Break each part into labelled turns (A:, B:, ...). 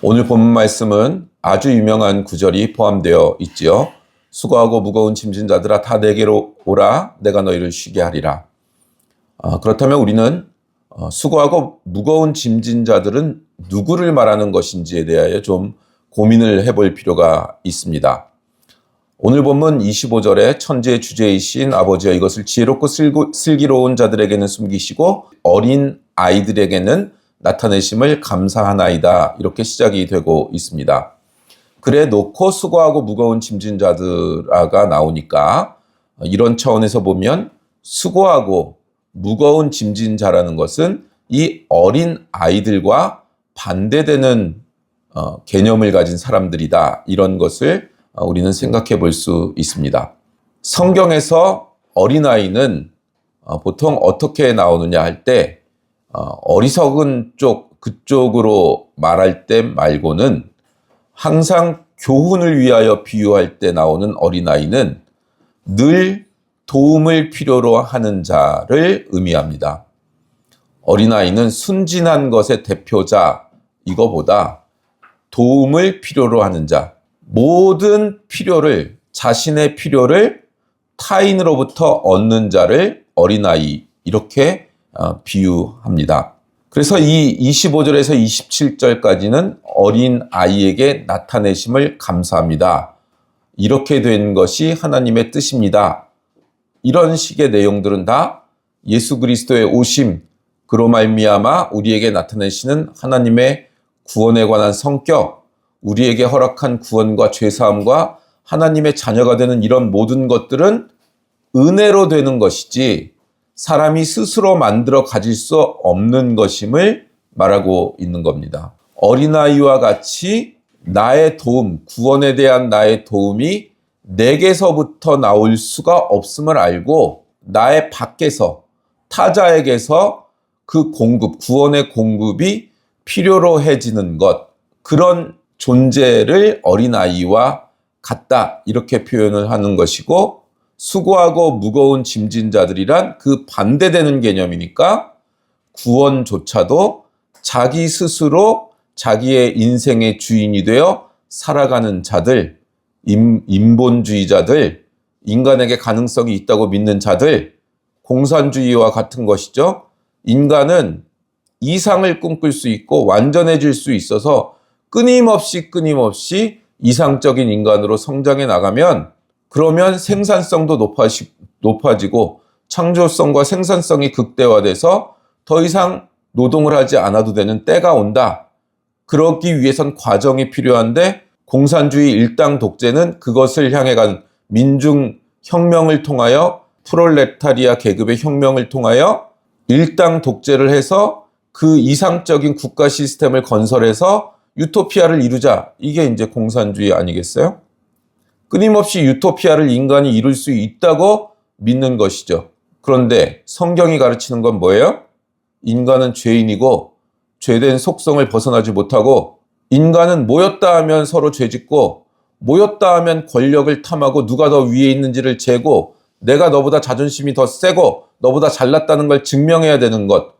A: 오늘 본문 말씀은 아주 유명한 구절이 포함되어 있지요. 수고하고 무거운 짐진 자들아 다 내게로 오라 내가 너희를 쉬게 하리라. 그렇다면 우리는 수고하고 무거운 짐진 자들은 누구를 말하는 것인지에 대하여 좀 고민을 해볼 필요가 있습니다. 오늘 본문 25절에 천지의 주제이신 아버지여 이것을 지혜롭고 슬기로운 자들에게는 숨기시고 어린 아이들에게는 나타내심을 감사하나이다. 이렇게 시작이 되고 있습니다. 그래 놓고 수고하고 무거운 짐진 자들아가 나오니까 이런 차원에서 보면 수고하고 무거운 짐진 자라는 것은 이 어린 아이들과 반대되는 개념을 가진 사람들이다. 이런 것을 우리는 생각해 볼 수 있습니다. 성경에서 어린아이는 보통 어떻게 나오느냐 할 때 어리석은 그쪽으로 말할 때 말고는 항상 교훈을 위하여 비유할 때 나오는 어린아이는 늘 도움을 필요로 하는 자를 의미합니다. 어린아이는 순진한 것의 대표자 이거보다 도움을 필요로 하는 자, 모든 필요를 자신의 필요를 타인으로부터 얻는 자를 어린아이 이렇게 비유합니다. 그래서 이 25절에서 27절까지는 어린 아이에게 나타내심을 감사합니다. 이렇게 된 것이 하나님의 뜻입니다. 이런 식의 내용들은 다 예수 그리스도의 오심, 그로 말미암아 우리에게 나타내시는 하나님의 구원에 관한 성격, 우리에게 허락한 구원과 죄사함과 하나님의 자녀가 되는 이런 모든 것들은 은혜로 되는 것이지 사람이 스스로 만들어 가질 수 없는 것임을 말하고 있는 겁니다. 어린아이와 같이 나의 도움, 구원에 대한 나의 도움이 내게서부터 나올 수가 없음을 알고 나의 밖에서 타자에게서 그 공급, 구원의 공급이 필요로 해지는 것, 그런 존재를 어린아이와 같다 이렇게 표현을 하는 것이고 수고하고 무거운 짐진 자들이란 그 반대되는 개념이니까 구원조차도 자기 스스로 자기의 인생의 주인이 되어 살아가는 자들, 인본주의자들, 인간에게 가능성이 있다고 믿는 자들, 공산주의와 같은 것이죠. 인간은 이상을 꿈꿀 수 있고 완전해질 수 있어서 끊임없이 이상적인 인간으로 성장해 나가면 그러면 생산성도 높아지고 창조성과 생산성이 극대화돼서 더 이상 노동을 하지 않아도 되는 때가 온다. 그러기 위해선 과정이 필요한데 공산주의 일당 독재는 그것을 향해 간 민중혁명을 통하여 프롤레타리아 계급의 혁명을 통하여 일당 독재를 해서 그 이상적인 국가 시스템을 건설해서 유토피아를 이루자. 이게 이제 공산주의 아니겠어요? 끊임없이 유토피아를 인간이 이룰 수 있다고 믿는 것이죠. 그런데 성경이 가르치는 건 뭐예요? 인간은 죄인이고 죄된 속성을 벗어나지 못하고 인간은 모였다 하면 서로 죄짓고 모였다 하면 권력을 탐하고 누가 더 위에 있는지를 재고 내가 너보다 자존심이 더 세고 너보다 잘났다는 걸 증명해야 되는 것.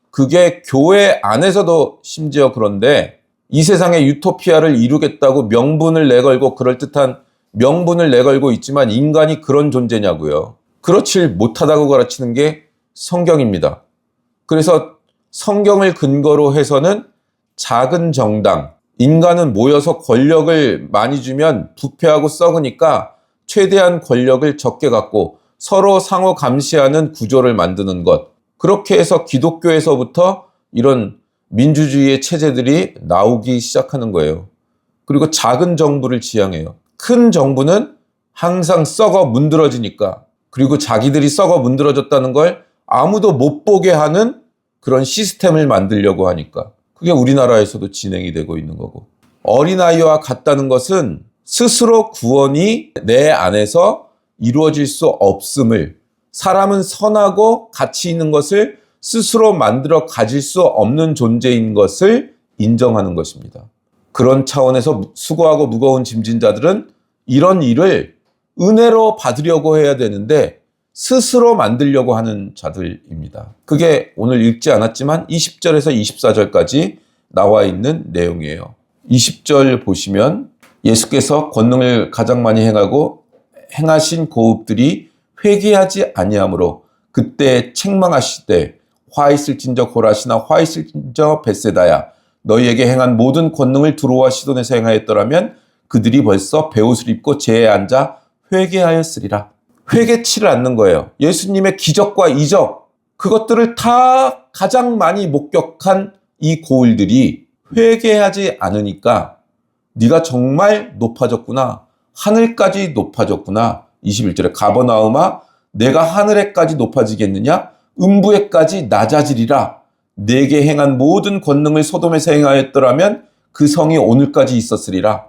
A: 그게 교회 안에서도 심지어 그런데 이 세상에 유토피아를 이루겠다고 명분을 내걸고 그럴듯한 명분을 내걸고 있지만 인간이 그런 존재냐고요. 그렇지 못하다고 가르치는 게 성경입니다. 그래서 성경을 근거로 해서는 작은 정당, 인간은 모여서 권력을 많이 주면 부패하고 썩으니까 최대한 권력을 적게 갖고 서로 상호 감시하는 구조를 만드는 것. 그렇게 해서 기독교에서부터 이런 민주주의의 체제들이 나오기 시작하는 거예요. 그리고 작은 정부를 지향해요. 큰 정부는 항상 썩어 문드러지니까 그리고 자기들이 썩어 문드러졌다는 걸 아무도 못 보게 하는 그런 시스템을 만들려고 하니까 그게 우리나라에서도 진행이 되고 있는 거고 어린아이와 같다는 것은 스스로 구원이 내 안에서 이루어질 수 없음을 사람은 선하고 가치 있는 것을 스스로 만들어 가질 수 없는 존재인 것을 인정하는 것입니다. 그런 차원에서 수고하고 무거운 짐진 자들은 이런 일을 은혜로 받으려고 해야 되는데 스스로 만들려고 하는 자들입니다. 그게 오늘 읽지 않았지만 20절에서 24절까지 나와 있는 내용이에요. 20절 보시면 예수께서 권능을 가장 많이 행하신 고읍들이 회개하지 아니하므로 그때 책망하시되 화 있을진저 고라시나 화 있을진저 벳세다야 너희에게 행한 모든 권능을 두로와 시돈에서 행하였더라면 그들이 벌써 베옷을 입고 제에 앉아 회개하였으리라. 회개치를 않는 거예요. 예수님의 기적과 이적 그것들을 다 가장 많이 목격한 이 고을들이 회개하지 않으니까 네가 정말 높아졌구나. 하늘까지 높아졌구나. 21절에 가버나움아 내가 하늘에까지 높아지겠느냐? 음부에까지 낮아지리라. 내게 행한 모든 권능을 소돔에서 행하였더라면 그 성이 오늘까지 있었으리라.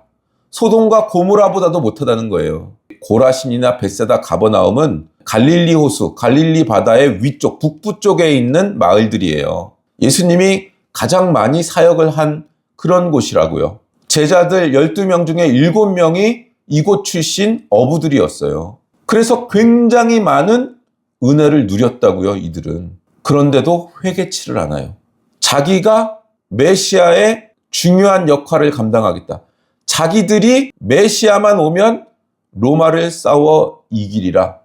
A: 소돔과 고모라보다도 못하다는 거예요. 고라신이나 벳세다, 가버나움은 갈릴리 호수, 갈릴리 바다의 위쪽, 북부 쪽에 있는 마을들이에요. 예수님이 가장 많이 사역을 한 그런 곳이라고요. 제자들 12명 중에 7명이 이곳 출신 어부들이었어요. 그래서 굉장히 많은 은혜를 누렸다고요, 이들은. 그런데도 회개치를 않아요. 자기가 메시아의 중요한 역할을 감당하겠다. 자기들이 메시아만 오면 로마를 싸워 이기리라.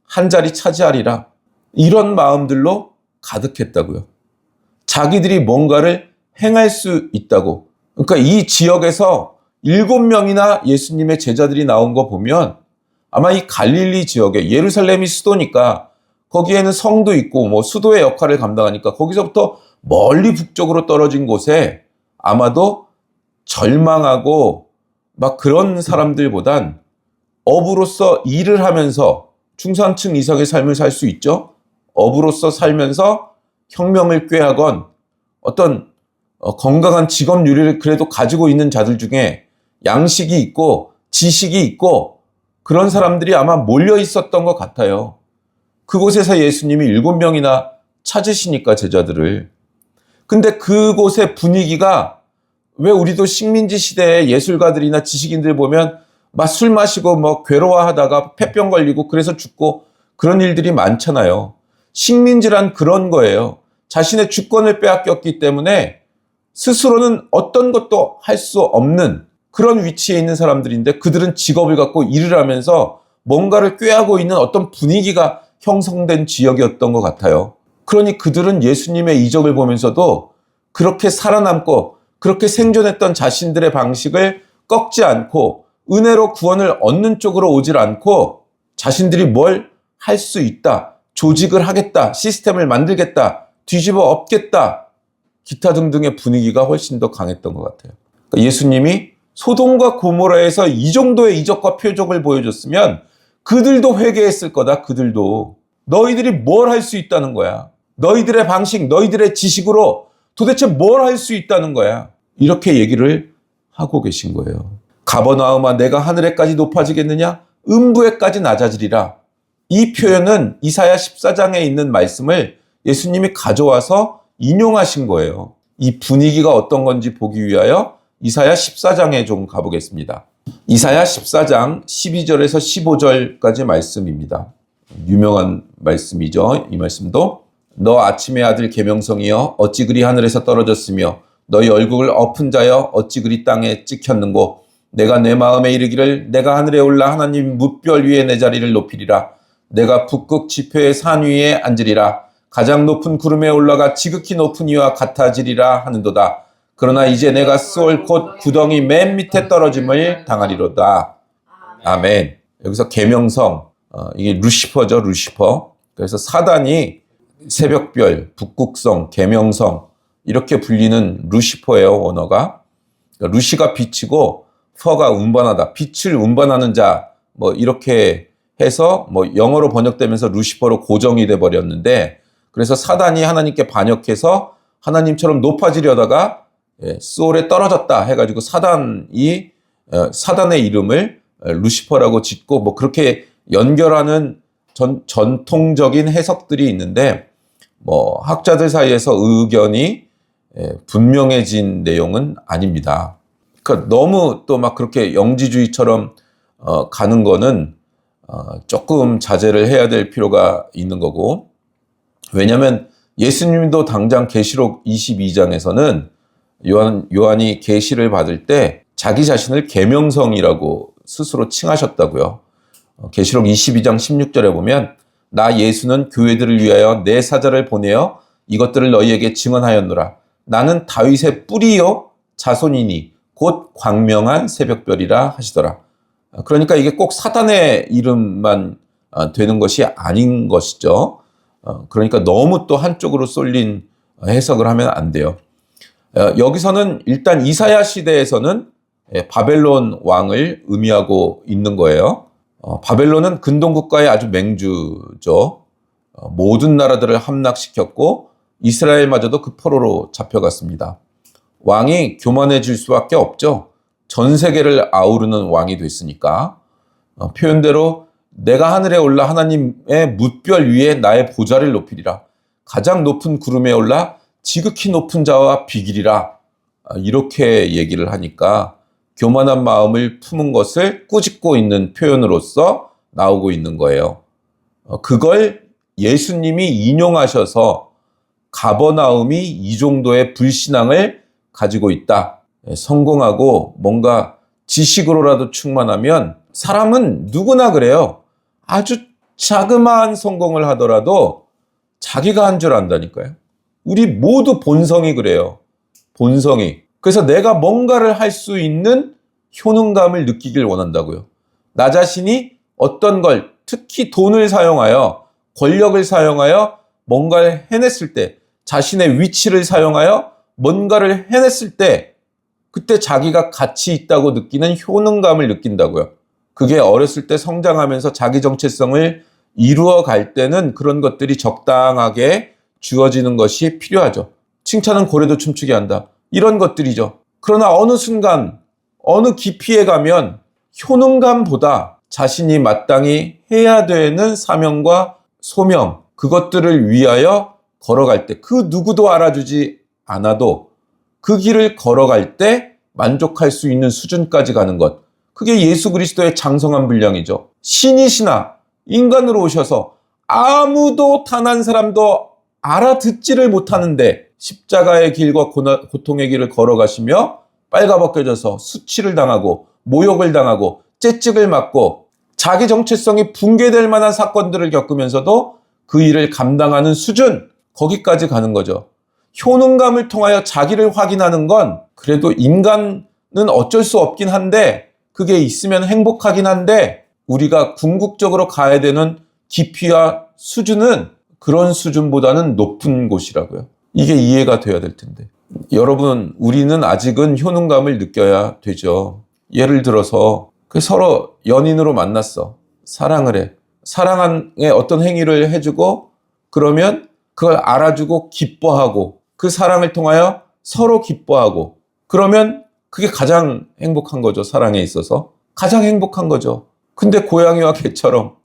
A: 한 자리 차지하리라. 이런 마음들로 가득했다고요. 자기들이 뭔가를 행할 수 있다고. 그러니까 이 지역에서 7명이나 예수님의 제자들이 나온 거 보면 아마 이 갈릴리 지역에 예루살렘이 수도니까 거기에는 성도 있고 뭐 수도의 역할을 감당하니까 거기서부터 멀리 북쪽으로 떨어진 곳에 아마도 절망하고 막 그런 사람들보단 어부로서 일을 하면서 중산층 이상의 삶을 살 수 있죠. 어부로서 살면서 혁명을 꾀하건 어떤 건강한 직업 윤리를 그래도 가지고 있는 자들 중에 양식이 있고 지식이 있고 그런 사람들이 아마 몰려 있었던 것 같아요. 그곳에서 예수님이 7명이나 찾으시니까 제자들을. 근데 그곳의 분위기가 왜 우리도 식민지 시대의 예술가들이나 지식인들 보면 막 술 마시고 뭐 괴로워하다가 폐병 걸리고 그래서 죽고 그런 일들이 많잖아요. 식민지란 그런 거예요. 자신의 주권을 빼앗겼기 때문에 스스로는 어떤 것도 할 수 없는 그런 위치에 있는 사람들인데 그들은 직업을 갖고 일을 하면서 뭔가를 꾀하고 있는 어떤 분위기가 형성된 지역이었던 것 같아요. 그러니 그들은 예수님의 이적을 보면서도 그렇게 살아남고 그렇게 생존했던 자신들의 방식을 꺾지 않고 은혜로 구원을 얻는 쪽으로 오질 않고 자신들이 뭘 할 수 있다, 조직을 하겠다, 시스템을 만들겠다, 뒤집어 엎겠다, 기타 등등의 분위기가 훨씬 더 강했던 것 같아요. 그러니까 예수님이 소돔과 고모라에서 이 정도의 이적과 표적을 보여줬으면 그들도 회개했을 거다. 그들도. 너희들이 뭘 할 수 있다는 거야. 너희들의 방식, 너희들의 지식으로 도대체 뭘 할 수 있다는 거야. 이렇게 얘기를 하고 계신 거예요. 가버나움아 내가 하늘에까지 높아지겠느냐? 음부에까지 낮아지리라. 이 표현은 이사야 14장에 있는 말씀을 예수님이 가져와서 인용하신 거예요. 이 분위기가 어떤 건지 보기 위하여 이사야 14장에 좀 가보겠습니다. 이사야 14장 12절에서 15절까지 말씀입니다. 유명한 말씀이죠. 이 말씀도 너 아침의 아들 계명성이여 어찌 그리 하늘에서 떨어졌으며 너희 얼굴을 엎은 자여 어찌 그리 땅에 찍혔는고 내가 내 마음에 이르기를 내가 하늘에 올라 하나님 뭇별 위에 내 자리를 높이리라. 내가 북극 지표의 산 위에 앉으리라. 가장 높은 구름에 올라가 지극히 높은 이와 같아지리라 하는도다. 그러나 이제 내가 쏠 곧 구덩이 맨 밑에 떨어짐을 당하리로다. 아멘. 여기서 계명성, 이게 루시퍼죠, 루시퍼. 그래서 사단이 새벽별, 북극성, 계명성 이렇게 불리는 루시퍼예요, 원어가. 그러니까 루시가 빛이고 퍼가 운반하다, 빛을 운반하는 자, 뭐 이렇게 해서 뭐 영어로 번역되면서 루시퍼로 고정이 돼 버렸는데, 그래서 사단이 하나님께 반역해서 하나님처럼 높아지려다가 수월에 떨어졌다 해가지고 사단의 이름을 루시퍼라고 짓고 뭐 그렇게 연결하는 전통적인 해석들이 있는데, 뭐 학자들 사이에서 의견이 분명해진 내용은 아닙니다. 그러니까 너무 또 막 그렇게 영지주의처럼 가는 거는 조금 자제를 해야 될 필요가 있는 거고, 왜냐하면 예수님도 당장 계시록 22장에서는 요한이 계시를 받을 때 자기 자신을 계명성이라고 스스로 칭하셨다고요. 계시록 22장 16절에 보면 나 예수는 교회들을 위하여 내 사자를 보내어 이것들을 너희에게 증언하였노라. 나는 다윗의 뿌리요 자손이니 곧 광명한 새벽별이라 하시더라. 그러니까 이게 꼭 사단의 이름만 되는 것이 아닌 것이죠. 그러니까 너무 또 한쪽으로 쏠린 해석을 하면 안 돼요. 여기서는 일단 이사야 시대에서는 바벨론 왕을 의미하고 있는 거예요. 바벨론은 근동국가의 아주 맹주죠. 모든 나라들을 함락시켰고 이스라엘마저도 그 포로로 잡혀갔습니다. 왕이 교만해질 수밖에 없죠. 전 세계를 아우르는 왕이 됐으니까. 표현대로 내가 하늘에 올라 하나님의 뭇별 위에 나의 보좌를 높이리라. 가장 높은 구름에 올라 지극히 높은 자와 비기리라. 이렇게 얘기를 하니까 교만한 마음을 품은 것을 꾸짖고 있는 표현으로서 나오고 있는 거예요. 그걸 예수님이 인용하셔서 가버나움이 이 정도의 불신앙을 가지고 있다. 성공하고 뭔가 지식으로라도 충만하면 사람은 누구나 그래요. 아주 자그마한 성공을 하더라도 자기가 한 줄 안다니까요. 우리 모두 본성이 그래요. 본성이. 그래서 내가 뭔가를 할 수 있는 효능감을 느끼길 원한다고요. 나 자신이 어떤 걸, 특히 돈을 사용하여, 권력을 사용하여 뭔가를 해냈을 때, 자신의 위치를 사용하여 뭔가를 해냈을 때, 그때 자기가 가치 있다고 느끼는 효능감을 느낀다고요. 그게 어렸을 때 성장하면서 자기 정체성을 이루어갈 때는 그런 것들이 적당하게 주어지는 것이 필요하죠. 칭찬은 고래도 춤추게 한다. 이런 것들이죠. 그러나 어느 순간, 어느 깊이에 가면 효능감보다 자신이 마땅히 해야 되는 사명과 소명, 그것들을 위하여 걸어갈 때, 그 누구도 알아주지 않아도 그 길을 걸어갈 때 만족할 수 있는 수준까지 가는 것. 그게 예수 그리스도의 장성한 분량이죠. 신이시나 인간으로 오셔서 아무도 단 한 사람도 알아듣지를 못하는데 십자가의 길과 고통의 길을 걸어가시며 빨가벗겨져서 수치를 당하고 모욕을 당하고 채찍을 맞고 자기 정체성이 붕괴될 만한 사건들을 겪으면서도 그 일을 감당하는 수준, 거기까지 가는 거죠. 효능감을 통하여 자기를 확인하는 건 그래도 인간은 어쩔 수 없긴 한데 그게 있으면 행복하긴 한데 우리가 궁극적으로 가야 되는 깊이와 수준은 그런 수준보다는 높은 곳이라고요. 이게 이해가 돼야 될 텐데. 여러분, 우리는 아직은 효능감을 느껴야 되죠. 예를 들어서 서로 연인으로 만났어. 사랑을 해. 사랑의 어떤 행위를 해주고 그러면 그걸 알아주고 기뻐하고 그 사랑을 통하여 서로 기뻐하고 그러면 그게 가장 행복한 거죠. 사랑에 있어서. 가장 행복한 거죠. 근데 고양이와 개처럼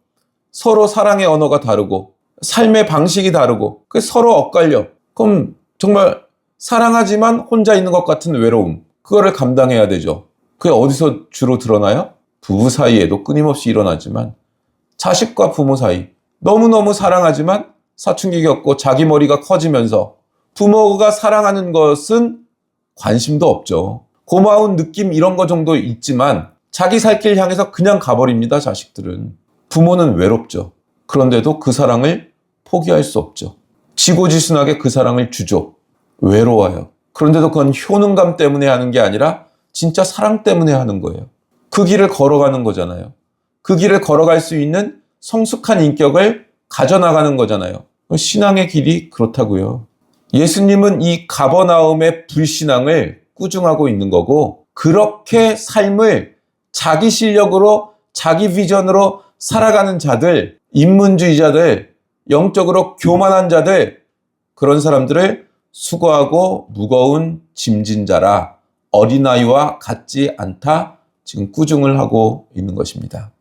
A: 서로 사랑의 언어가 다르고 삶의 방식이 다르고 서로 엇갈려. 그럼 정말 사랑하지만 혼자 있는 것 같은 외로움. 그거를 감당해야 되죠. 그게 어디서 주로 드러나요? 부부 사이에도 끊임없이 일어나지만 자식과 부모 사이 너무너무 사랑하지만 사춘기 겪고 자기 머리가 커지면서 부모가 사랑하는 것은 관심도 없죠. 고마운 느낌 이런 거 정도 있지만 자기 살 길 향해서 그냥 가버립니다. 자식들은. 부모는 외롭죠. 그런데도 그 사랑을 포기할 수 없죠. 지고지순하게 그 사랑을 주죠. 외로워요. 그런데도 그건 효능감 때문에 하는 게 아니라 진짜 사랑 때문에 하는 거예요. 그 길을 걸어가는 거잖아요. 그 길을 걸어갈 수 있는 성숙한 인격을 가져나가는 거잖아요. 신앙의 길이 그렇다고요. 예수님은 이 가버나움의 불신앙을 꾸중하고 있는 거고 그렇게 삶을 자기 실력으로 자기 비전으로 살아가는 자들, 인문주의자들, 영적으로 교만한 자들 그런 사람들을 수고하고 무거운 짐진 자라 어린아이와 같지 않다 지금 꾸중을 하고 있는 것입니다.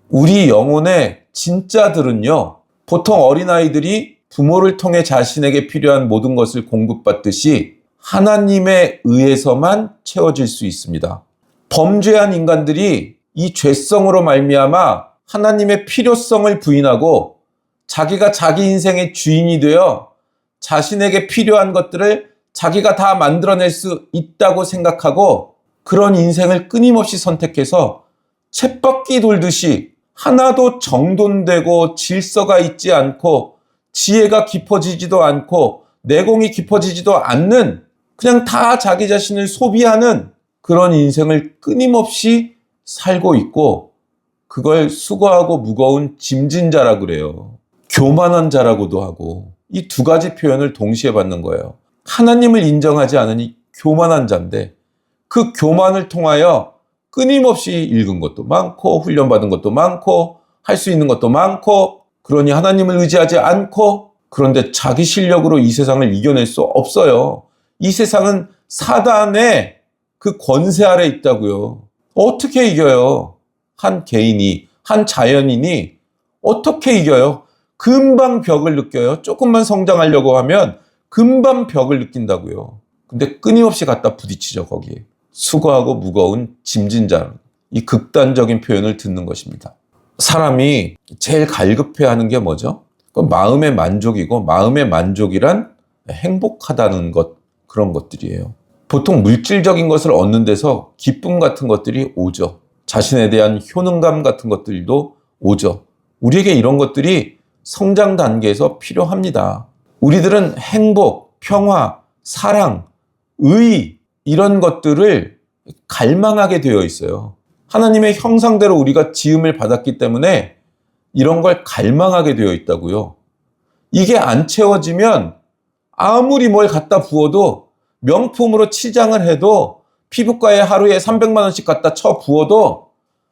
A: 우리 영혼의 진짜들은요 보통 어린아이들이 부모를 통해 자신에게 필요한 모든 것을 공급받듯이 하나님에 의해서만 채워질 수 있습니다. 범죄한 인간들이 이 죄성으로 말미암아 하나님의 필요성을 부인하고 자기가 자기 인생의 주인이 되어 자신에게 필요한 것들을 자기가 다 만들어낼 수 있다고 생각하고 그런 인생을 끊임없이 선택해서 쳇바퀴 돌듯이 하나도 정돈되고 질서가 있지 않고 지혜가 깊어지지도 않고 내공이 깊어지지도 않는 그냥 다 자기 자신을 소비하는 그런 인생을 끊임없이 살고 있고 그걸 수고하고 무거운 짐진 자라 그래요. 교만한 자라고도 하고 이 두 가지 표현을 동시에 받는 거예요. 하나님을 인정하지 않으니 교만한 자인데 그 교만을 통하여 끊임없이 읽은 것도 많고 훈련받은 것도 많고 할 수 있는 것도 많고 그러니 하나님을 의지하지 않고 그런데 자기 실력으로 이 세상을 이겨낼 수 없어요. 이 세상은 사단의 그 권세 아래 있다고요. 어떻게 이겨요? 한 개인이, 한 자연인이 어떻게 이겨요? 금방 벽을 느껴요. 조금만 성장하려고 하면 금방 벽을 느낀다고요. 근데 끊임없이 갖다 부딪히죠, 거기에. 수고하고 무거운 짐진 자. 이 극단적인 표현을 듣는 것입니다. 사람이 제일 갈급해하는 게 뭐죠? 마음의 만족이고 마음의 만족이란 행복하다는 것, 그런 것들이에요. 보통 물질적인 것을 얻는 데서 기쁨 같은 것들이 오죠. 자신에 대한 효능감 같은 것들도 오죠. 우리에게 이런 것들이 성장 단계에서 필요합니다. 우리들은 행복, 평화, 사랑, 의 이런 것들을 갈망하게 되어 있어요. 하나님의 형상대로 우리가 지음을 받았기 때문에 이런 걸 갈망하게 되어 있다고요. 이게 안 채워지면 아무리 뭘 갖다 부어도 명품으로 치장을 해도 피부과에 하루에 300만 원씩 갖다 쳐 부어도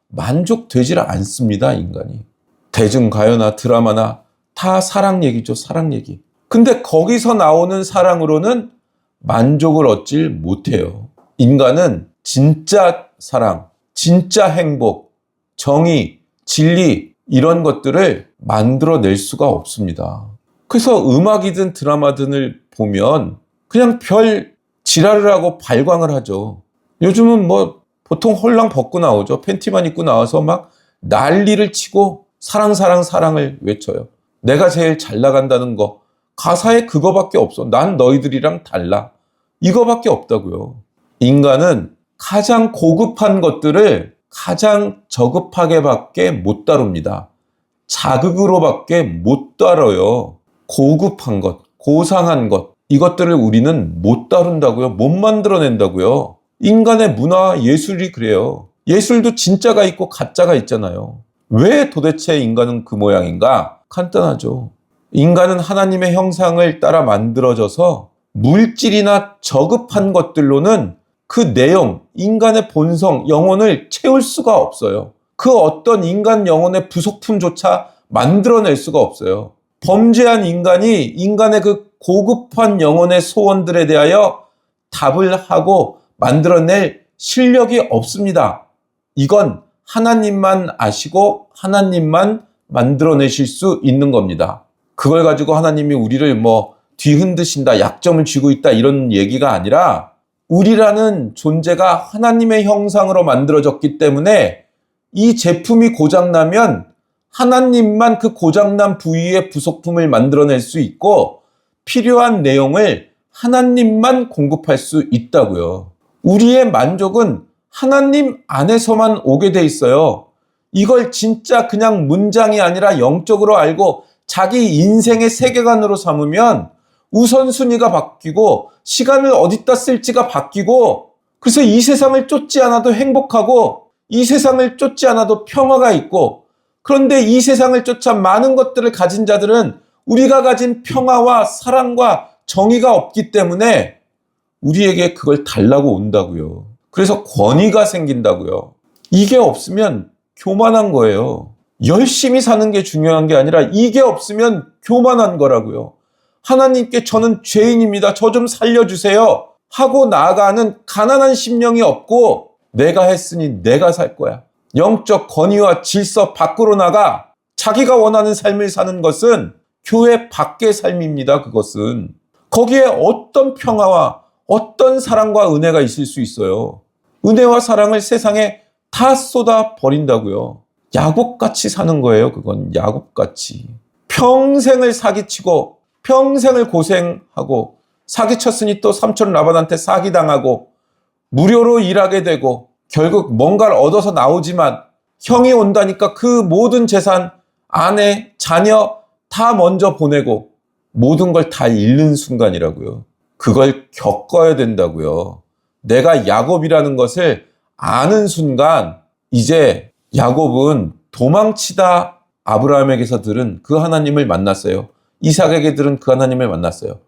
A: 만족되질 않습니다, 인간이. 대중가요나 드라마나 다 사랑 얘기죠, 사랑 얘기. 근데 거기서 나오는 사랑으로는 만족을 얻질 못해요. 인간은 진짜 사랑, 진짜 행복, 정의, 진리 이런 것들을 만들어낼 수가 없습니다. 그래서 음악이든 드라마든을 보면 그냥 별 지랄을 하고 발광을 하죠. 요즘은 뭐 보통 홀랑 벗고 나오죠. 팬티만 입고 나와서 막 난리를 치고 사랑 사랑 사랑을 외쳐요. 내가 제일 잘 나간다는 거 가사에 그거밖에 없어. 난 너희들이랑 달라. 이거밖에 없다고요. 인간은 가장 고급한 것들을 가장 저급하게밖에 못 다룹니다. 자극으로밖에 못 다뤄요. 고급한 것, 고상한 것 이것들을 우리는 못 다룬다고요. 못 만들어낸다고요. 인간의 문화, 예술이 그래요. 예술도 진짜가 있고 가짜가 있잖아요. 왜 도대체 인간은 그 모양인가? 간단하죠. 인간은 하나님의 형상을 따라 만들어져서 물질이나 저급한 것들로는 그 내용, 인간의 본성, 영혼을 채울 수가 없어요. 그 어떤 인간 영혼의 부속품조차 만들어낼 수가 없어요. 범죄한 인간이 인간의 그 고급한 영혼의 소원들에 대하여 답을 하고 만들어낼 실력이 없습니다. 이건 하나님만 아시고 하나님만 만들어내실 수 있는 겁니다. 그걸 가지고 하나님이 우리를 뭐 뒤흔드신다, 약점을 쥐고 있다 이런 얘기가 아니라 우리라는 존재가 하나님의 형상으로 만들어졌기 때문에 이 제품이 고장나면 하나님만 그 고장난 부위의 부속품을 만들어낼 수 있고 필요한 내용을 하나님만 공급할 수 있다고요. 우리의 만족은 하나님 안에서만 오게 돼 있어요. 이걸 진짜 그냥 문장이 아니라 영적으로 알고 자기 인생의 세계관으로 삼으면 우선순위가 바뀌고 시간을 어디다 쓸지가 바뀌고 그래서 이 세상을 쫓지 않아도 행복하고 이 세상을 쫓지 않아도 평화가 있고 그런데 이 세상을 쫓아 많은 것들을 가진 자들은 우리가 가진 평화와 사랑과 정의가 없기 때문에 우리에게 그걸 달라고 온다고요. 그래서 권위가 생긴다고요. 이게 없으면 교만한 거예요. 열심히 사는 게 중요한 게 아니라 이게 없으면 교만한 거라고요. 하나님께 저는 죄인입니다. 저 좀 살려주세요. 하고 나아가는 가난한 심령이 없고 내가 했으니 내가 살 거야. 영적 권위와 질서 밖으로 나가 자기가 원하는 삶을 사는 것은 교회 밖의 삶입니다. 그것은. 거기에 어떤 평화와 어떤 사랑과 은혜가 있을 수 있어요. 은혜와 사랑을 세상에 다 쏟아 버린다고요. 야곱같이 사는 거예요. 그건 야곱같이. 평생을 사기치고 평생을 고생하고 사기쳤으니 또 삼촌 라반한테 사기당하고 무료로 일하게 되고 결국 뭔가를 얻어서 나오지만 형이 온다니까 그 모든 재산, 아내, 자녀 다 먼저 보내고 모든 걸 다 잃는 순간이라고요. 그걸 겪어야 된다고요. 내가 야곱이라는 것을 아는 순간 이제 야곱은 도망치다 아브라함에게서 들은 그 하나님을 만났어요. 이삭에게 들은 그 하나님을 만났어요.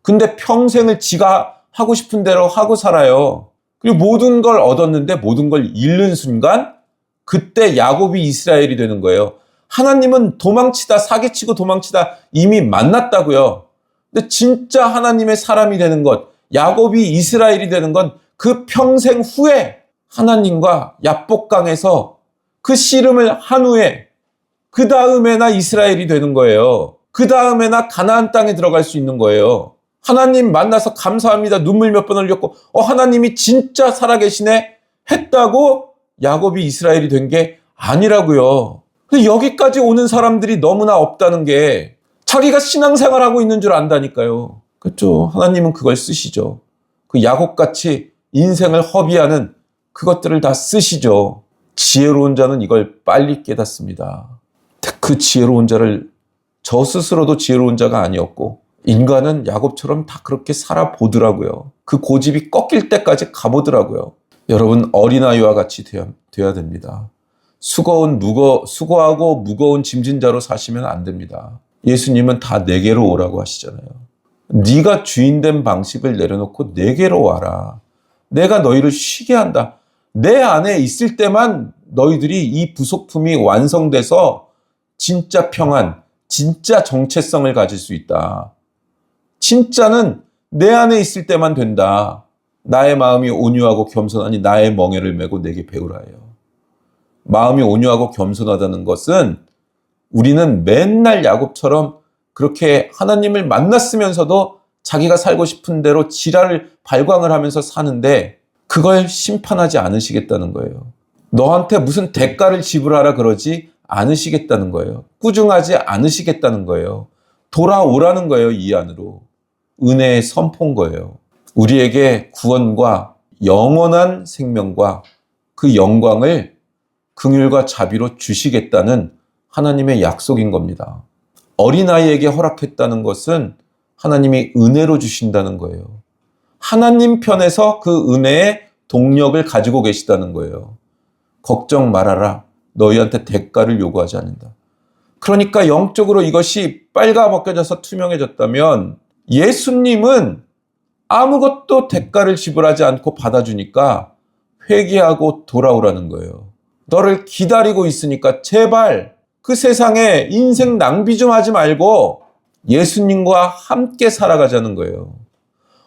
A: 근데 평생을 지가 하고 싶은 대로 하고 살아요. 그리고 모든 걸 얻었는데 모든 걸 잃는 순간 그때 야곱이 이스라엘이 되는 거예요. 하나님은 도망치다 사기치고 도망치다 이미 만났다고요. 근데 진짜 하나님의 사람이 되는 것, 야곱이 이스라엘이 되는 건 그 평생 후에 하나님과 야복강에서 그 씨름을 한 후에 그 다음에나 이스라엘이 되는 거예요. 그 다음에나 가나안 땅에 들어갈 수 있는 거예요. 하나님 만나서 감사합니다. 눈물 몇 번 흘렸고 하나님이 진짜 살아계시네 했다고 야곱이 이스라엘이 된 게 아니라고요. 근데 여기까지 오는 사람들이 너무나 없다는 게 자기가 신앙생활하고 있는 줄 안다니까요. 그렇죠. 하나님은 그걸 쓰시죠. 그 야곱같이 인생을 허비하는 그것들을 다 쓰시죠. 지혜로운 자는 이걸 빨리 깨닫습니다. 그 지혜로운 자를 저 스스로도 지혜로운 자가 아니었고 인간은 야곱처럼 다 그렇게 살아보더라고요. 그 고집이 꺾일 때까지 가보더라고요. 여러분 어린아이와 같이 돼야 됩니다. 수고하고 무거운 짐진 자로 사시면 안 됩니다. 예수님은 다 내게로 오라고 하시잖아요. 네가 주인된 방식을 내려놓고 내게로 와라. 내가 너희를 쉬게 한다. 내 안에 있을 때만 너희들이 이 부속품이 완성돼서 진짜 평안, 진짜 정체성을 가질 수 있다. 진짜는 내 안에 있을 때만 된다. 나의 마음이 온유하고 겸손하니 나의 멍에를 메고 내게 배우라 해요. 마음이 온유하고 겸손하다는 것은 우리는 맨날 야곱처럼 그렇게 하나님을 만났으면서도 자기가 살고 싶은 대로 지랄을 발광을 하면서 사는데 그걸 심판하지 않으시겠다는 거예요. 너한테 무슨 대가를 지불하라 그러지 않으시겠다는 거예요. 꾸중하지 않으시겠다는 거예요. 돌아오라는 거예요. 이 안으로. 은혜의 선포인 거예요. 우리에게 구원과 영원한 생명과 그 영광을 긍휼과 자비로 주시겠다는 하나님의 약속인 겁니다. 어린아이에게 허락했다는 것은 하나님이 은혜로 주신다는 거예요. 하나님 편에서 그 은혜의 동력을 가지고 계시다는 거예요. 걱정 말아라. 너희한테 대가를 요구하지 않는다. 그러니까 영적으로 이것이 빨가벗겨져서 투명해졌다면 예수님은 아무것도 대가를 지불하지 않고 받아주니까 회개하고 돌아오라는 거예요. 너를 기다리고 있으니까 제발 그 세상에 인생 낭비 좀 하지 말고 예수님과 함께 살아가자는 거예요.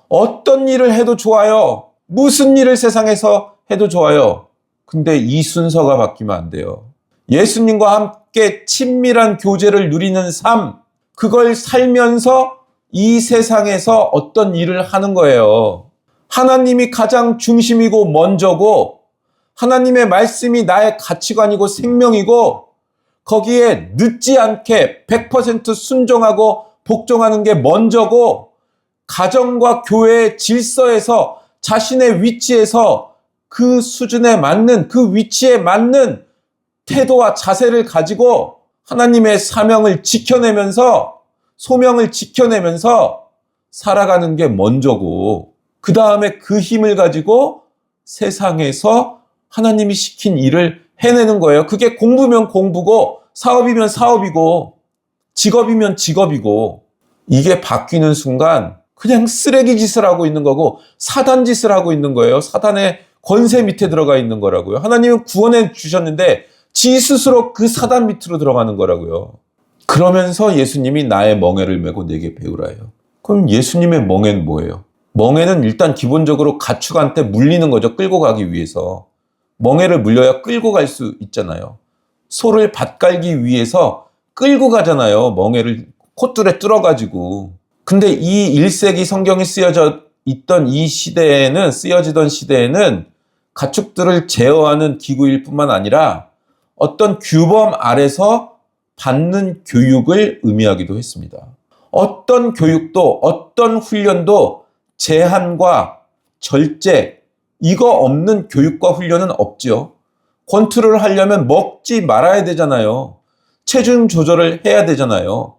A: 어떤 일을 해도 좋아요. 무슨 일을 세상에서 해도 좋아요. 근데 이 순서가 바뀌면 안 돼요. 예수님과 함께 친밀한 교제를 누리는 삶, 그걸 살면서 이 세상에서 어떤 일을 하는 거예요. 하나님이 가장 중심이고 먼저고 하나님의 말씀이 나의 가치관이고 생명이고 거기에 늦지 않게 100% 순종하고 복종하는 게 먼저고 가정과 교회의 질서에서 자신의 위치에서 그 수준에 맞는 그 위치에 맞는 태도와 자세를 가지고 하나님의 사명을 지켜내면서 소명을 지켜내면서 살아가는 게 먼저고 그 다음에 그 힘을 가지고 세상에서 하나님이 시킨 일을 해내는 거예요. 그게 공부면 공부고 사업이면 사업이고 직업이면 직업이고 이게 바뀌는 순간 그냥 쓰레기 짓을 하고 있는 거고 사단 짓을 하고 있는 거예요. 사단의 권세 밑에 들어가 있는 거라고요. 하나님은 구원해 주셨는데 지 스스로 그 사단 밑으로 들어가는 거라고요. 그러면서 예수님이 나의 멍에를 메고 내게 배우라 해요. 그럼 예수님의 멍에는 뭐예요? 멍에는 일단 기본적으로 가축한테 물리는 거죠. 끌고 가기 위해서. 멍에를 물려야 끌고 갈 수 있잖아요. 소를 밭 갈기 위해서 끌고 가잖아요. 멍에를 콧줄에 뚫어가지고. 근데 이 1세기 성경이 쓰여지던 시대에는 가축들을 제어하는 기구일 뿐만 아니라 어떤 규범 아래서 받는 교육을 의미하기도 했습니다. 어떤 교육도 어떤 훈련도 제한과 절제, 이거 없는 교육과 훈련은 없죠. 권투를 하려면 먹지 말아야 되잖아요. 체중 조절을 해야 되잖아요.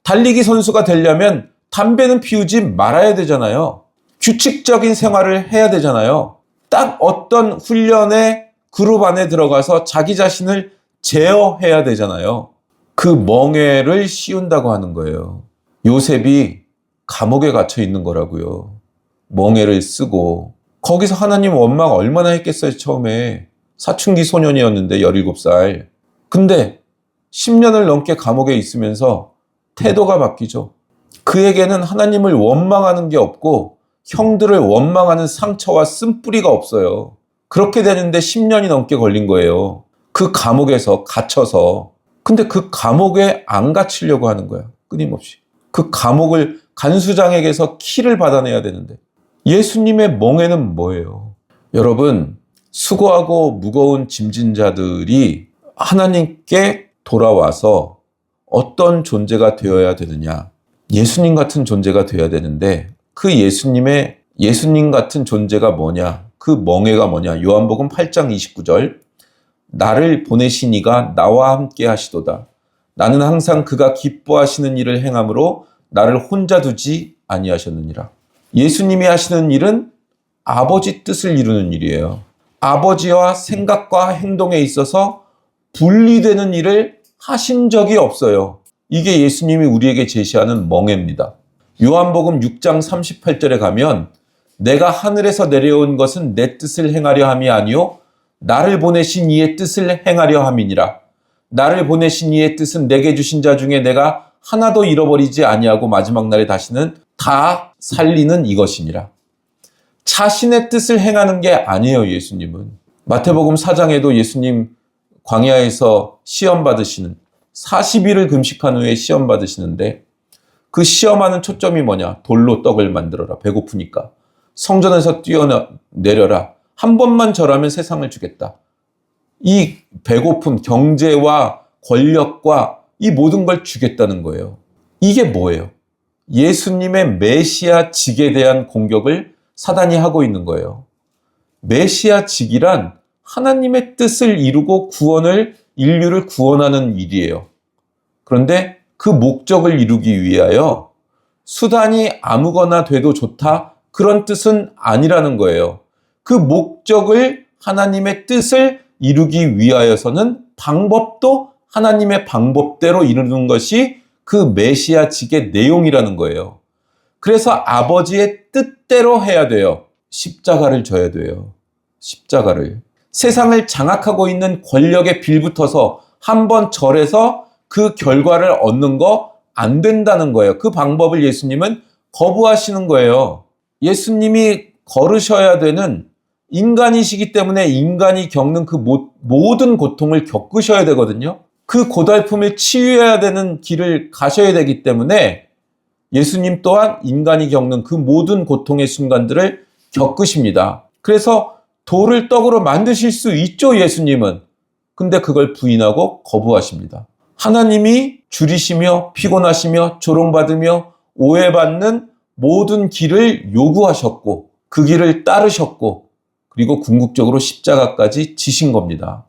A: 달리기 선수가 되려면 담배는 피우지 말아야 되잖아요. 규칙적인 생활을 해야 되잖아요. 딱 어떤 훈련의 그룹 안에 들어가서 자기 자신을 제어해야 되잖아요. 그 멍에를 씌운다고 하는 거예요. 요셉이 감옥에 갇혀 있는 거라고요. 멍에를 쓰고. 거기서 하나님 원망 얼마나 했겠어요, 처음에. 사춘기 소년이었는데 17살. 근데 10년을 넘게 감옥에 있으면서 태도가 바뀌죠. 그에게는 하나님을 원망하는 게 없고 형들을 원망하는 상처와 쓴뿌리가 없어요. 그렇게 되는데 10년이 넘게 걸린 거예요. 그 감옥에서 갇혀서. 근데 그 감옥에 안 갇히려고 하는 거야. 끊임없이. 그 감옥을 간수장에게서 키를 받아내야 되는데. 예수님의 멍에는 뭐예요? 여러분, 수고하고 무거운 짐진 자들이 하나님께 돌아와서 어떤 존재가 되어야 되느냐? 예수님 같은 존재가 되어야 되는데 그 예수님 같은 존재가 뭐냐? 그 멍에가 뭐냐? 요한복음 8장 29절. 나를 보내신 이가 나와 함께 하시도다. 나는 항상 그가 기뻐하시는 일을 행함으로 나를 혼자 두지 아니하셨느니라. 예수님이 하시는 일은 아버지 뜻을 이루는 일이에요. 아버지와 생각과 행동에 있어서 분리되는 일을 하신 적이 없어요. 이게 예수님이 우리에게 제시하는 멍에입니다. 요한복음 6장 38절에 가면 내가 하늘에서 내려온 것은 내 뜻을 행하려 함이 아니요 나를 보내신 이의 뜻을 행하려 함이니라. 나를 보내신 이의 뜻은 내게 주신 자 중에 내가 하나도 잃어버리지 아니하고 마지막 날에 다시는 다 살리는 이것이니라. 자신의 뜻을 행하는 게 아니에요, 예수님은. 마태복음 4장에도 예수님 광야에서 시험 받으시는 40일을 금식한 후에 시험 받으시는데 그 시험하는 초점이 뭐냐? 돌로 떡을 만들어라. 배고프니까. 성전에서 뛰어내려라. 한 번만 절하면 세상을 주겠다. 이 배고픈 경제와 권력과 이 모든 걸 주겠다는 거예요. 이게 뭐예요? 예수님의 메시아직에 대한 공격을 사단이 하고 있는 거예요. 메시아직이란 하나님의 뜻을 이루고 인류를 구원하는 일이에요. 그런데 그 목적을 이루기 위하여 수단이 아무거나 돼도 좋다? 그런 뜻은 아니라는 거예요. 그 목적을 하나님의 뜻을 이루기 위하여서는 방법도 하나님의 방법대로 이루는 것이 그 메시아직의 내용이라는 거예요. 그래서 아버지의 뜻대로 해야 돼요. 십자가를 져야 돼요. 십자가를. 세상을 장악하고 있는 권력에 빌붙어서 한번 절해서 그 결과를 얻는 거 안 된다는 거예요. 그 방법을 예수님은 거부하시는 거예요. 예수님이 걸으셔야 되는 인간이시기 때문에 인간이 겪는 그 모든 고통을 겪으셔야 되거든요. 그 고달픔을 치유해야 되는 길을 가셔야 되기 때문에 예수님 또한 인간이 겪는 그 모든 고통의 순간들을 겪으십니다. 그래서 돌을 떡으로 만드실 수 있죠, 예수님은. 근데 그걸 부인하고 거부하십니다. 하나님이 줄이시며 피곤하시며 조롱받으며 오해받는 모든 길을 요구하셨고 그 길을 따르셨고 그리고 궁극적으로 십자가까지 지신 겁니다.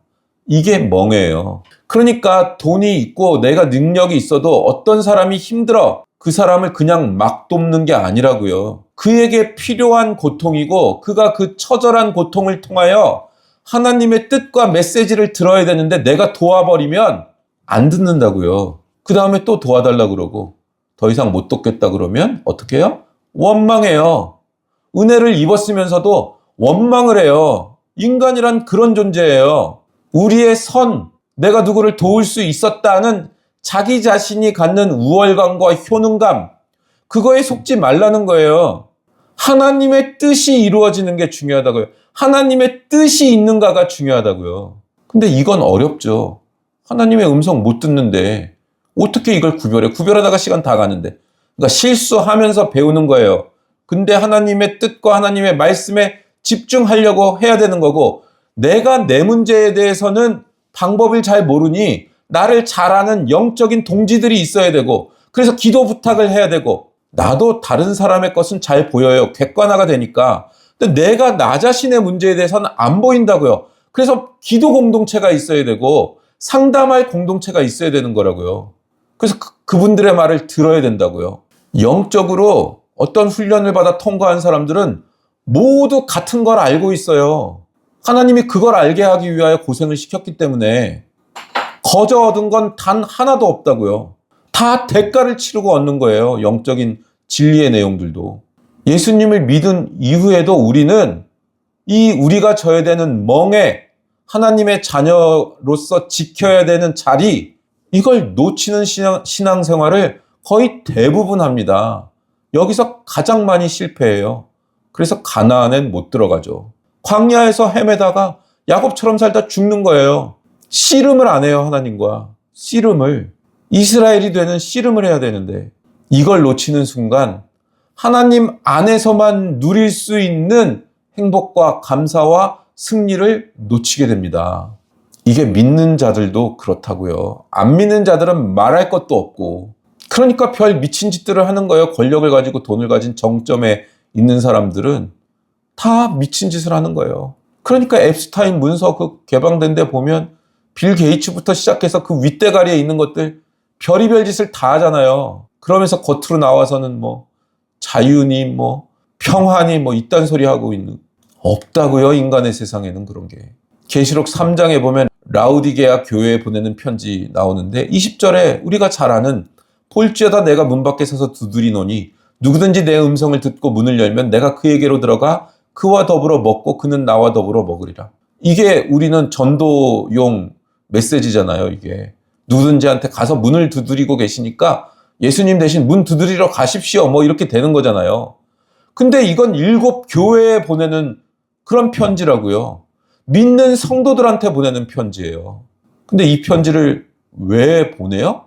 A: 이게 멍해요. 그러니까 돈이 있고 내가 능력이 있어도 어떤 사람이 힘들어 그 사람을 그냥 막 돕는 게 아니라고요. 그에게 필요한 고통이고 그가 그 처절한 고통을 통하여 하나님의 뜻과 메시지를 들어야 되는데 내가 도와버리면 안 듣는다고요. 그 다음에 또 도와달라고 그러고 더 이상 못 돕겠다 그러면 어떻게 해요? 원망해요. 은혜를 입었으면서도 원망을 해요. 인간이란 그런 존재예요. 우리의 내가 누구를 도울 수 있었다는 자기 자신이 갖는 우월감과 효능감, 그거에 속지 말라는 거예요. 하나님의 뜻이 이루어지는 게 중요하다고요. 하나님의 뜻이 있는가가 중요하다고요. 근데 이건 어렵죠. 하나님의 음성 못 듣는데 어떻게 이걸 구별하다가 시간 다 가는데. 그러니까 실수하면서 배우는 거예요. 근데 하나님의 뜻과 하나님의 말씀에 집중하려고 해야 되는 거고 내가 내 문제에 대해서는 방법을 잘 모르니 나를 잘 아는 영적인 동지들이 있어야 되고 그래서 기도 부탁을 해야 되고, 나도 다른 사람의 것은 잘 보여요. 객관화가 되니까. 근데 내가 나 자신의 문제에 대해서는 안 보인다고요. 그래서 기도 공동체가 있어야 되고 상담할 공동체가 있어야 되는 거라고요. 그래서 그분들의 말을 들어야 된다고요. 영적으로 어떤 훈련을 받아 통과한 사람들은 모두 같은 걸 알고 있어요. 하나님이 그걸 알게 하기 위하여 고생을 시켰기 때문에 거저 얻은 건 단 하나도 없다고요. 다 대가를 치르고 얻는 거예요. 영적인 진리의 내용들도. 예수님을 믿은 이후에도 우리는 우리가 져야 되는 멍에 하나님의 자녀로서 지켜야 되는 자리, 이걸 놓치는 신앙생활을 거의 대부분 합니다. 여기서 가장 많이 실패해요. 그래서 가나안엔 못 들어가죠. 광야에서 헤매다가 야곱처럼 살다 죽는 거예요. 씨름을 안 해요, 하나님과. 씨름을. 이스라엘이 되는 씨름을 해야 되는데 이걸 놓치는 순간 하나님 안에서만 누릴 수 있는 행복과 감사와 승리를 놓치게 됩니다. 이게 믿는 자들도 그렇다고요. 안 믿는 자들은 말할 것도 없고, 그러니까 별 미친 짓들을 하는 거예요. 권력을 가지고 돈을 가진 정점에 있는 사람들은 다 미친 짓을 하는 거예요. 그러니까 앱스타인 문서 개방된 데 보면 빌 게이츠부터 시작해서 그 윗대가리에 있는 것들 별의별 짓을 다 하잖아요. 그러면서 겉으로 나와서는 자유니 평화니 이딴 소리 하고 있는. 없다고요. 인간의 세상에는 그런 게. 계시록 3장에 보면 라우디게아 교회에 보내는 편지 나오는데 20절에 우리가 잘 아는 볼지어다 내가 문 밖에 서서 두드리노니 누구든지 내 음성을 듣고 문을 열면 내가 그에게로 들어가 그와 더불어 먹고 그는 나와 더불어 먹으리라. 이게 우리는 전도용 메시지잖아요. 이게 누구든지한테 가서 문을 두드리고 계시니까 예수님 대신 문 두드리러 가십시오. 이렇게 되는 거잖아요. 근데 이건 7 교회에 보내는 그런 편지라고요. 믿는 성도들한테 보내는 편지예요. 근데 이 편지를 왜 보내요?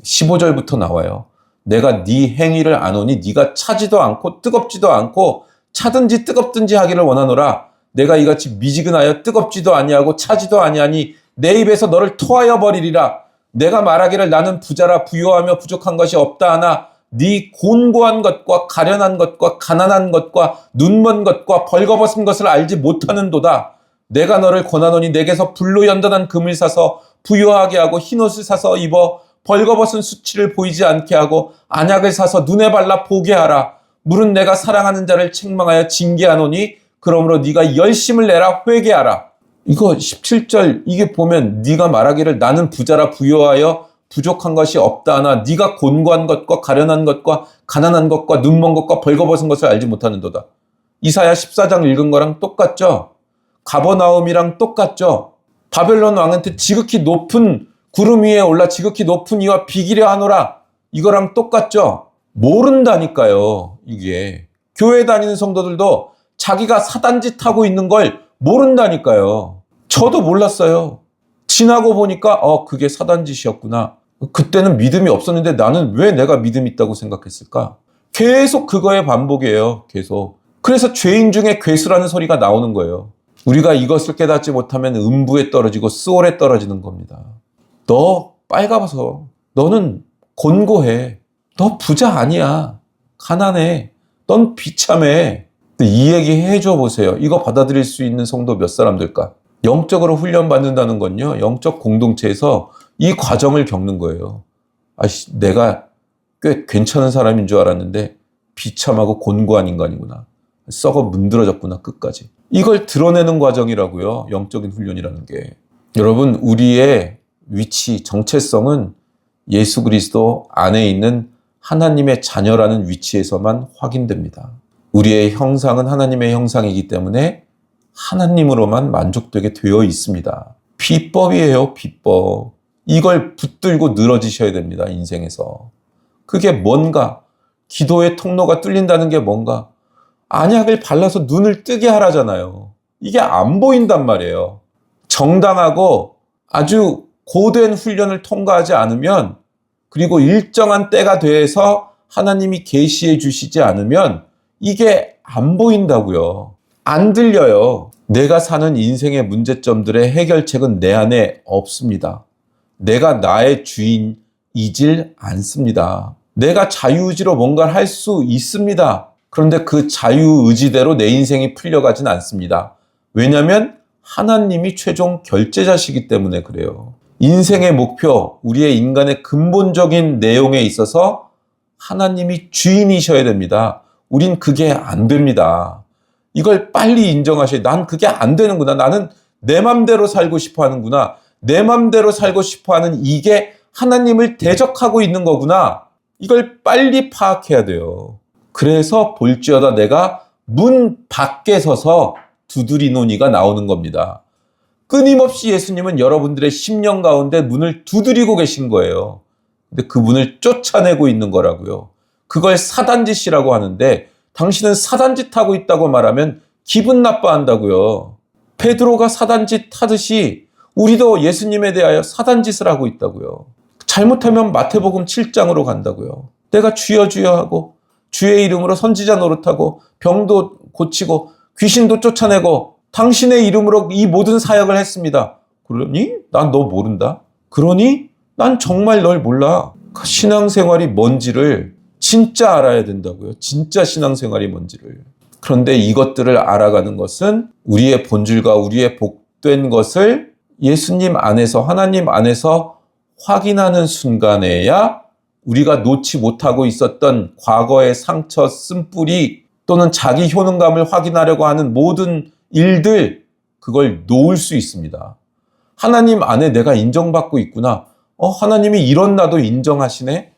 A: 15절부터 나와요. 내가 네 행위를 아노니 네가 차지도 않고 뜨겁지도 않고 차든지 뜨겁든지 하기를 원하노라. 내가 이같이 미지근하여 뜨겁지도 아니하고 차지도 아니하니 내 입에서 너를 토하여 버리리라. 내가 말하기를 나는 부자라 부요하며 부족한 것이 없다 하나 네 곤고한 것과 가련한 것과 가난한 것과 눈먼 것과 벌거벗은 것을 알지 못하는도다. 내가 너를 권하노니 내게서 불로 연단한 금을 사서 부요하게 하고 흰옷을 사서 입어 벌거벗은 수치를 보이지 않게 하고 안약을 사서 눈에 발라 보게 하라. 물은 내가 사랑하는 자를 책망하여 징계하노니 그러므로 네가 열심을 내라 회개하라. 이거 17절 이게 보면 네가 말하기를 나는 부자라 부요하여 부족한 것이 없다 하나 네가 곤고한 것과 가련한 것과 가난한 것과 눈먼 것과 벌거벗은 것을 알지 못하는도다. 이사야 14장 읽은 거랑 똑같죠? 가버나움이랑 똑같죠? 바벨론 왕한테 지극히 높은 구름 위에 올라 지극히 높은 이와 비기려 하노라. 이거랑 똑같죠? 모른다니까요. 이게 교회 다니는 성도들도 자기가 사단짓 하고 있는 걸 모른다니까요. 저도 몰랐어요. 지나고 보니까 그게 사단짓이었구나. 그때는 믿음이 없었는데 나는 왜 내가 믿음이 있다고 생각했을까? 계속 그거의 반복이에요. 계속. 그래서 죄인 중에 괴수라는 소리가 나오는 거예요. 우리가 이것을 깨닫지 못하면 음부에 떨어지고 스올에 떨어지는 겁니다. 너 빨가봐서 너는 곤고해. 너 부자 아니야. 가난해. 넌 비참해. 이 얘기 해줘 보세요. 이거 받아들일 수 있는 성도 몇 사람 될까? 영적으로 훈련받는다는 건요. 영적 공동체에서 이 과정을 겪는 거예요. 내가 꽤 괜찮은 사람인 줄 알았는데 비참하고 곤고한 인간이구나. 썩어 문드러졌구나 끝까지. 이걸 드러내는 과정이라고요. 영적인 훈련이라는 게. 여러분 우리의 위치, 정체성은 예수 그리스도 안에 있는 하나님의 자녀라는 위치에서만 확인됩니다. 우리의 형상은 하나님의 형상이기 때문에 하나님으로만 만족되게 되어 있습니다. 비법이에요. 비법. 이걸 붙들고 늘어지셔야 됩니다. 인생에서. 그게 뭔가? 기도의 통로가 뚫린다는 게 뭔가? 안약을 발라서 눈을 뜨게 하라잖아요. 이게 안 보인단 말이에요. 정당하고 아주 고된 훈련을 통과하지 않으면, 그리고 일정한 때가 돼서 하나님이 계시해 주시지 않으면 이게 안 보인다고요. 안 들려요. 내가 사는 인생의 문제점들의 해결책은 내 안에 없습니다. 내가 나의 주인이질 않습니다. 내가 자유의지로 뭔가를 할 수 있습니다. 그런데 그 자유의지대로 내 인생이 풀려가진 않습니다. 왜냐하면 하나님이 최종 결제자시기 때문에 그래요. 인생의 목표, 우리의 인간의 근본적인 내용에 있어서 하나님이 주인이셔야 됩니다. 우린 그게 안 됩니다. 이걸 빨리 인정하셔야 난 그게 안 되는구나. 나는 내 맘대로 살고 싶어 하는구나. 내 맘대로 살고 싶어 하는 이게 하나님을 대적하고 있는 거구나. 이걸 빨리 파악해야 돼요. 그래서 볼지어다 내가 문 밖에 서서 두드리노니가 나오는 겁니다. 끊임없이 예수님은 여러분들의 심령 가운데 문을 두드리고 계신 거예요. 근데 그 문을 쫓아내고 있는 거라고요. 그걸 사단짓이라고 하는데 당신은 사단짓 하고 있다고 말하면 기분 나빠한다고요. 베드로가 사단짓 하듯이 우리도 예수님에 대하여 사단짓을 하고 있다고요. 잘못하면 마태복음 7장으로 간다고요. 내가 주여 주여 하고 주의 이름으로 선지자 노릇하고 병도 고치고 귀신도 쫓아내고 당신의 이름으로 이 모든 사역을 했습니다. 그러니? 난 너 모른다. 그러니? 난 정말 널 몰라. 신앙생활이 뭔지를 진짜 알아야 된다고요. 진짜 신앙생활이 뭔지를. 그런데 이것들을 알아가는 것은 우리의 본질과 우리의 복된 것을 예수님 안에서 하나님 안에서 확인하는 순간에야 우리가 놓지 못하고 있었던 과거의 상처, 쓴뿌리 또는 자기 효능감을 확인하려고 하는 모든 일들 그걸 놓을 수 있습니다. 하나님 안에 내가 인정받고 있구나. 하나님이 이런 나도 인정하시네.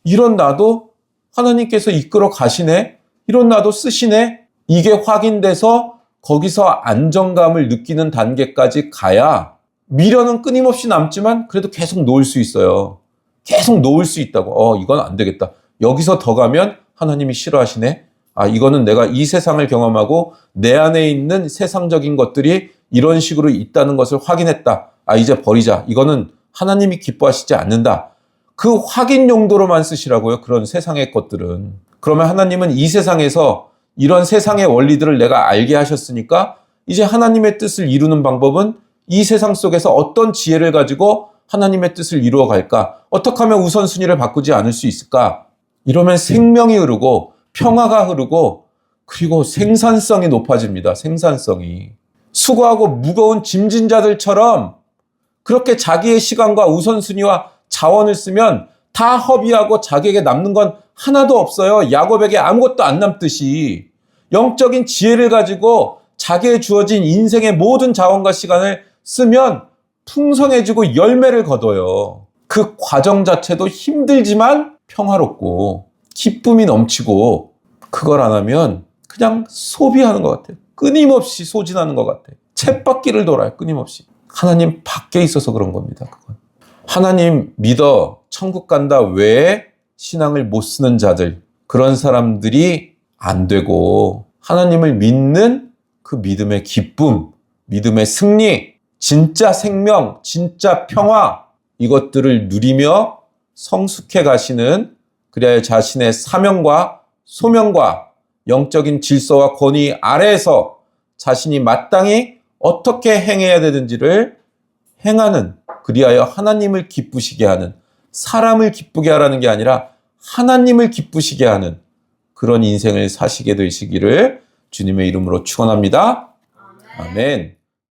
A: 이런 나도 하나님께서 이끌어 가시네. 이런 나도 쓰시네. 이게 확인돼서 거기서 안정감을 느끼는 단계까지 가야 미련은 끊임없이 남지만 그래도 계속 놓을 수 있어요. 계속 놓을 수 있다고. 이건 안 되겠다. 여기서 더 가면 하나님이 싫어하시네. 이거는 내가 이 세상을 경험하고 내 안에 있는 세상적인 것들이 이런 식으로 있다는 것을 확인했다. 이제 버리자. 이거는 하나님이 기뻐하시지 않는다. 그 확인 용도로만 쓰시라고요. 그런 세상의 것들은. 그러면 하나님은 이 세상에서 이런 세상의 원리들을 내가 알게 하셨으니까 이제 하나님의 뜻을 이루는 방법은 이 세상 속에서 어떤 지혜를 가지고 하나님의 뜻을 이루어 갈까? 어떻게 하면 우선순위를 바꾸지 않을 수 있을까? 이러면 생명이 흐르고 평화가 흐르고 그리고 생산성이 높아집니다. 생산성이. 수고하고 무거운 짐진자들처럼 그렇게 자기의 시간과 우선순위와 자원을 쓰면 다 허비하고 자기에게 남는 건 하나도 없어요. 야곱에게 아무것도 안 남듯이. 영적인 지혜를 가지고 자기의 주어진 인생의 모든 자원과 시간을 쓰면 풍성해지고 열매를 거둬요. 그 과정 자체도 힘들지만 평화롭고 기쁨이 넘치고 그걸 안 하면 그냥 소비하는 것 같아요. 끊임없이 소진하는 것 같아요. 쳇바퀴를 돌아요. 끊임없이. 하나님 밖에 있어서 그런 겁니다. 그건. 하나님 믿어 천국 간다 외에 신앙을 못 쓰는 자들, 그런 사람들이 안 되고 하나님을 믿는 그 믿음의 기쁨, 믿음의 승리, 진짜 생명, 진짜 평화, 이것들을 누리며 성숙해 가시는, 그래야 자신의 사명과 소명과 영적인 질서와 권위 아래에서 자신이 마땅히 어떻게 행해야 되는지를 행하는, 그리하여 하나님을 기쁘시게 하는, 사람을 기쁘게 하라는 게 아니라 하나님을 기쁘시게 하는 그런 인생을 사시게 되시기를 주님의 이름으로 축원합니다. 아멘.